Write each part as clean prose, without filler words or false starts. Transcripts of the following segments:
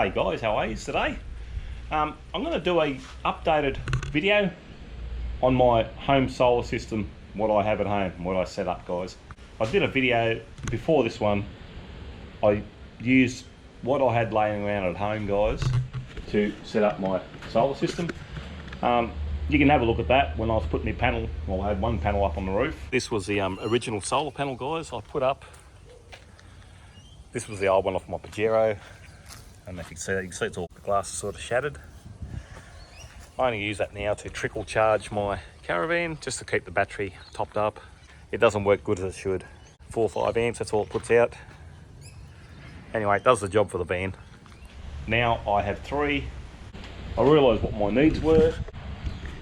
Hey guys, how are you today? I'm going to do a updated video on my home solar system, what I have at home, what I set up, guys. I did a video before this one. I used what I had laying around at home, guys, to set up my solar system. You can have a look at that when I was putting my panel. Well, I had one panel up on the roof. This was the original solar panel, guys, I put up. This was the old one off my Pajero. And if you can see it's all, the glass is sort of shattered. I only use that now to trickle charge my caravan, just to keep the battery topped up. It doesn't work good as it should. 4 or 5 amps, that's all it puts out. Anyway, it does the job for the van. Now I have 3. I realised what my needs were.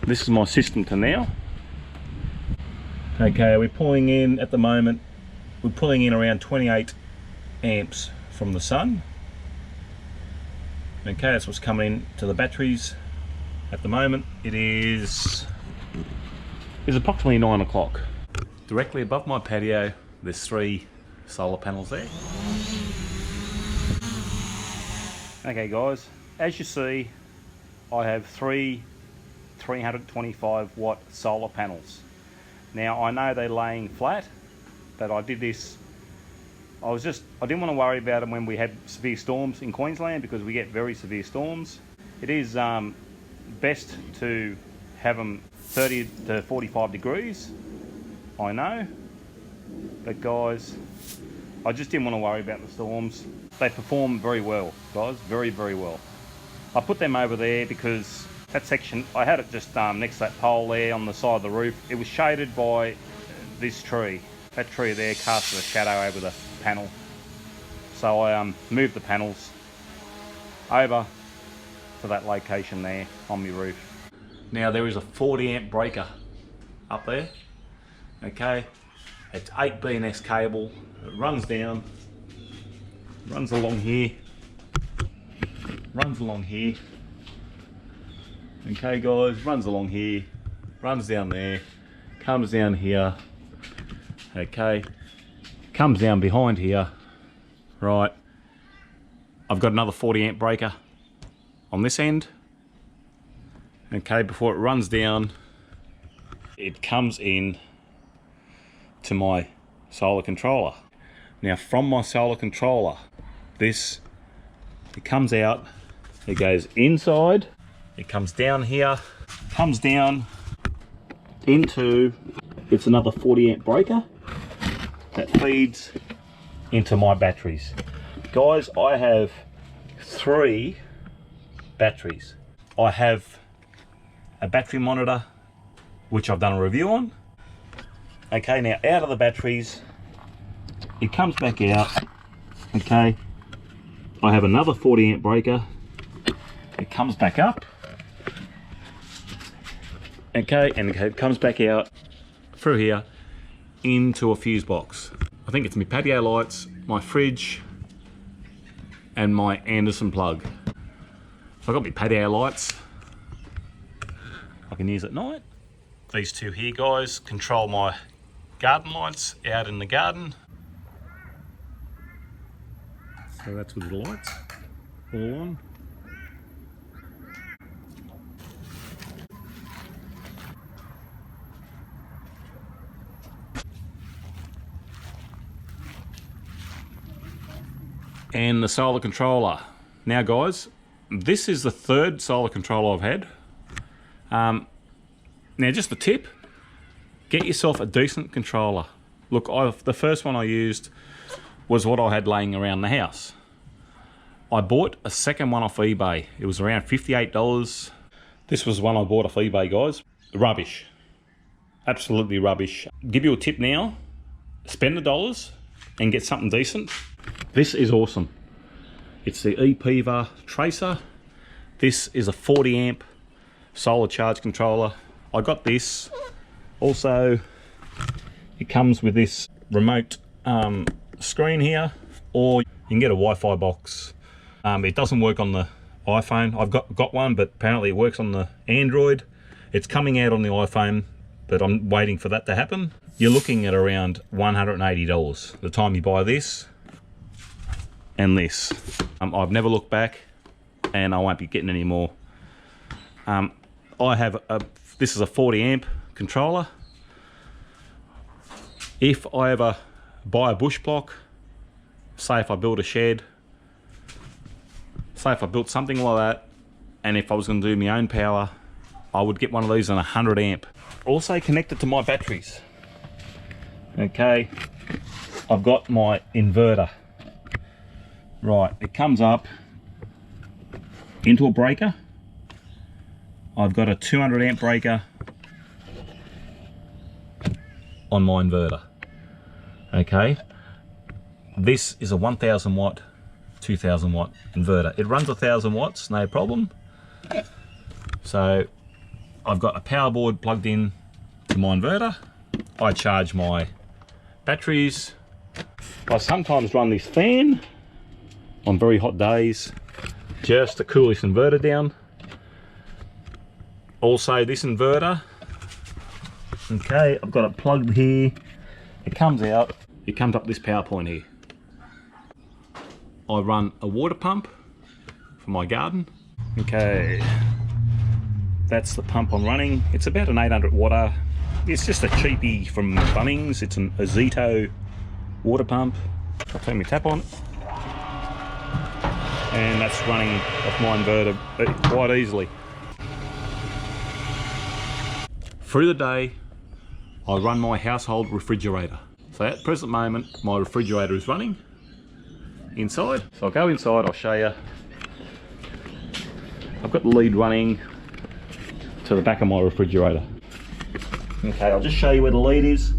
This is my system to now. Okay, we're pulling in at the moment, we're pulling in around 28 amps from the sun. Okay, that's what's coming in to the batteries. At the moment, it's approximately 9 o'clock. Directly above my patio, there's 3 solar panels there. Okay guys, as you see, I have 3 325 watt solar panels. Now I know they're laying flat, but I did this, I didn't want to worry about them when we had severe storms in Queensland, because we get very severe storms. It is best to have them 30 to 45 degrees, I know, but guys, I just didn't want to worry about the storms. They perform very well, guys, very, very well. I put them over there because that section, I had it just next to that pole there on the side of the roof. It was shaded by this tree. That tree there casted a shadow over the panel. So I moved the panels over to that location there on my roof. Now there is a 40 amp breaker up there. Okay, it's 8 BNS cable. It runs down, runs along here, runs along here. Okay guys, runs along here, runs down there, comes down here. Okay, comes down behind here. Right, I've got another 40 amp breaker on this end. Okay, before it runs down, it comes in to my solar controller. Now from my solar controller, it comes out, it goes inside, it comes down here, comes down into, it's another 40 amp breaker that feeds into my batteries. Guys, I have 3 batteries. I have a battery monitor, which I've done a review on. Okay, now out of the batteries, it comes back out. Okay, I have another 40 amp breaker. It comes back up. Okay, and it comes back out through here into a fuse box. I think it's my patio lights, my fridge, and my Anderson plug. So I've got my patio lights I can use at night. These 2 here, guys, control my garden lights out in the garden. So that's with the lights all on. And the solar controller. Now guys, this is the 3rd solar controller I've had. Now just a tip, get yourself a decent controller. Look, the first one I used was what I had laying around the house. I bought a second one off eBay. It was around $58. This was one I bought off eBay, guys. Rubbish, absolutely rubbish. Give you a tip now, spend the dollars and get something decent. This is awesome. It's the ePiva Tracer. This is a 40 amp solar charge controller. I got this. Also, it comes with this remote screen here, or you can get a Wi-Fi box. It doesn't work on the iPhone. I've got one, but apparently it works on the Android. It's coming out on the iPhone, but I'm waiting for that to happen. You're looking at around $180 the time you buy this and this. I've never looked back. and I won't be getting any more. I have this is a 40 amp controller. If I ever buy a bush block, say if I build a shed, say if I built something like that, and if I was going to do my own power, I would get one of these on 100 amp. Also connected to my batteries. Okay, I've got my inverter. Right, it comes up into a breaker. I've got a 200 amp breaker on my inverter. Okay, this is a 1000 watt, 2000 watt inverter. It runs 1000 watts, no problem. So I've got a power board plugged in to my inverter. I charge my batteries. I sometimes run this fan on very hot days just to cool this inverter down. Also this inverter, okay, I've got it plugged here. It comes out, it comes up this power point here. I run a water pump for my garden. Okay, that's the pump I'm running. It's about an 800 watt. It's just a cheapie from Bunnings. It's an Azito water pump. I'll turn my tap on. And that's running off my inverter quite easily. Through the day, I run my household refrigerator. So at the present moment, my refrigerator is running inside. So I'll go inside, I'll show you. I've got the lead running to the back of my refrigerator. Okay, I'll just show you where the lead is.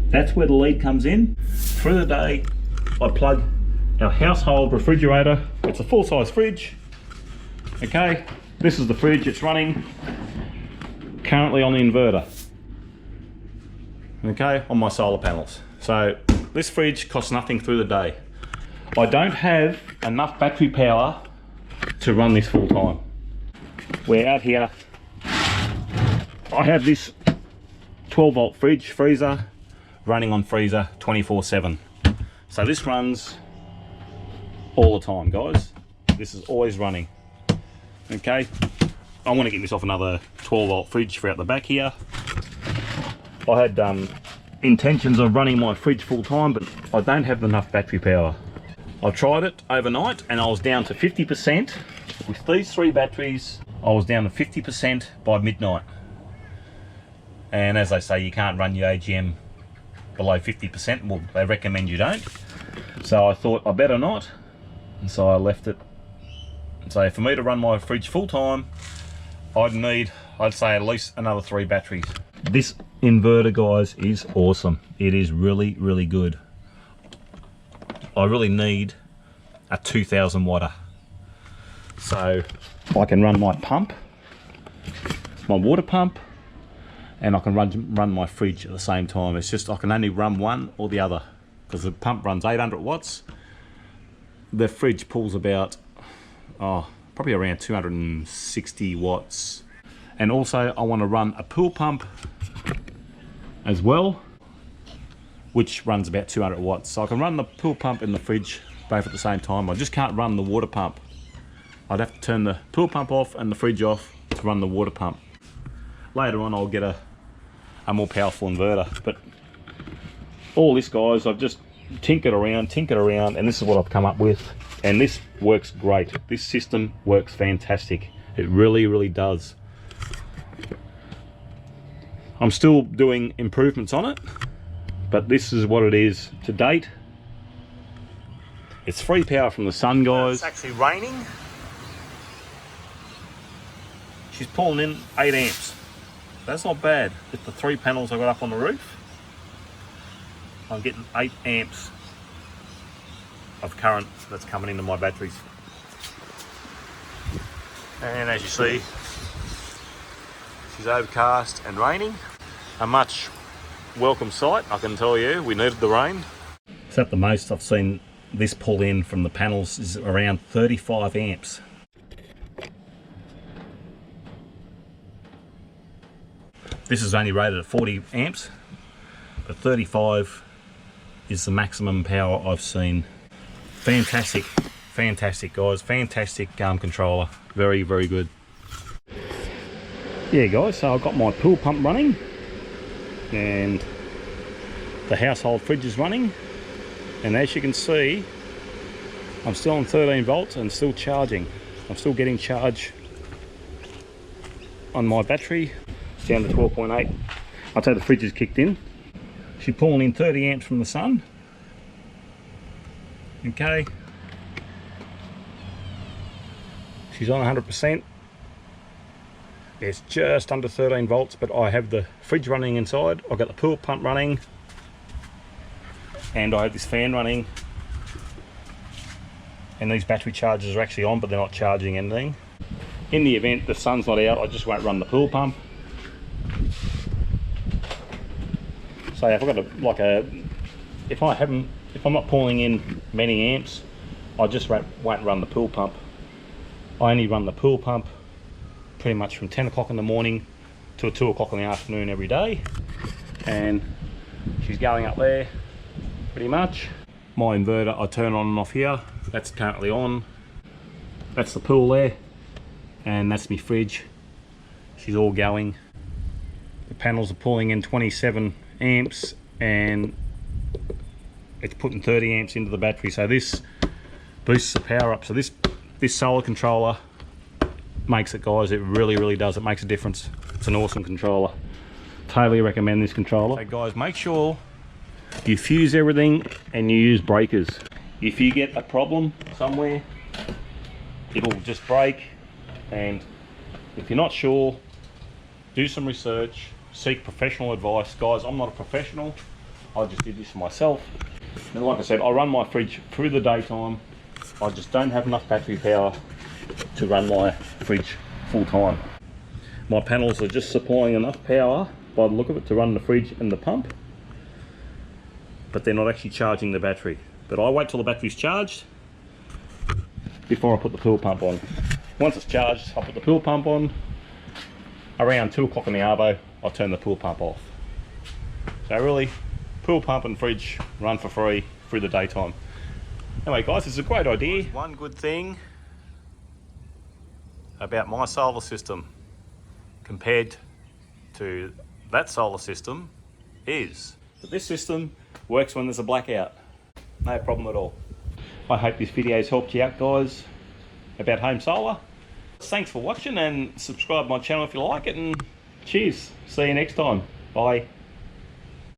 That's where the lead comes in. Through the day, I plug our household refrigerator. It's a full-size fridge. Okay, this is the fridge, it's running currently on the inverter. Okay, on my solar panels. So this fridge costs nothing through the day. I don't have enough battery power to run this full time. We're out here. I have this 12 volt freezer running on freezer 24/7. So this runs all the time, guys. This is always running. Okay, I want to get myself another 12 volt fridge for out the back here. I had intentions of running my fridge full time, but I don't have enough battery power. I tried it overnight and I was down to 50%. With these 3 batteries, I was down to 50% by midnight. And as they say, you can't run your AGM below 50%. Well, they recommend you don't. So I thought I better not. And so I left it. So for me to run my fridge full time, I'd say at least another 3 batteries. This inverter, guys, is awesome. It is really, really good. I really need a 2000 watter. So I can run my pump, my water pump, and I can run my fridge at the same time. It's just I can only run one or the other because the pump runs 800 watts. The fridge pulls about, probably around 260 watts. And also I want to run a pool pump as well, which runs about 200 watts. So I can run the pool pump and the fridge both at the same time. I just can't run the water pump. I'd have to turn the pool pump off and the fridge off to run the water pump. Later on I'll get a more powerful inverter. But all this, guys, I've just tinkered around, and this is what I've come up with. And this works great. This system works fantastic. It really, really does. I'm still doing improvements on it, but this is what it is to date. It's free power from the sun, guys. It's actually raining. She's pulling in 8 amps. That's not bad. With the 3 panels I got up on the roof, I'm getting 8 amps of current that's coming into my batteries. And as you see, she's overcast and raining. A much welcome sight, I can tell you. We needed the rain. So at the most I've seen this pull in from the panels is around 35 amps. This is only rated at 40 amps, but 35 is the maximum power I've seen. Fantastic fantastic, guys. Fantastic controller. Very, very good. Yeah, guys, so I've got my pool pump running and the household fridge is running, and as you can see, I'm still on 13 volts and still charging. I'm still getting charge on my battery. It's down to 12.8. I'd say the fridge is kicked in. She's pulling in 30 amps from the sun. Okay. She's on 100%. It's just under 13 volts, but I have the fridge running inside. I've got the pool pump running, and I have this fan running. And these battery chargers are actually on, but they're not charging anything. In the event the sun's not out, I just won't run the pool pump. So if I've got if I'm not pulling in many amps, I just won't run the pool pump. I only run the pool pump pretty much from 10 o'clock in the morning to 2 o'clock in the afternoon every day. And she's going up there pretty much. My inverter I turn on and off here. That's currently on. That's the pool there. And that's my fridge. She's all going. The panels are pulling in 27 amps and it's putting 30 amps into the battery. So this boosts the power up. So this solar controller makes it, guys. It really does. It makes a difference. It's an awesome controller. Totally recommend this controller. So guys, make sure you fuse everything and you use breakers. If you get a problem somewhere, it'll just break. And if you're not sure, do some research, seek professional advice. Guys, I'm not a professional. I just did this for myself. And like I said, I run my fridge through the daytime. I just don't have enough battery power to run my fridge full time. My panels are just supplying enough power by the look of it to run the fridge and the pump, but they're not actually charging the battery. But I wait till the battery's charged before I put the pool pump on. Once it's charged, I put the pool pump on. Around 2 o'clock in the arvo, I turn the pool pump off. So really, pool pump and fridge run for free through the daytime. Anyway guys, it's a great idea. One good thing about my solar system compared to that solar system is that this system works when there's a blackout. No problem at all. I hope this video has helped you out, guys, about home solar. Thanks for watching, and subscribe to my channel if you like it, and cheers. See you next time. Bye.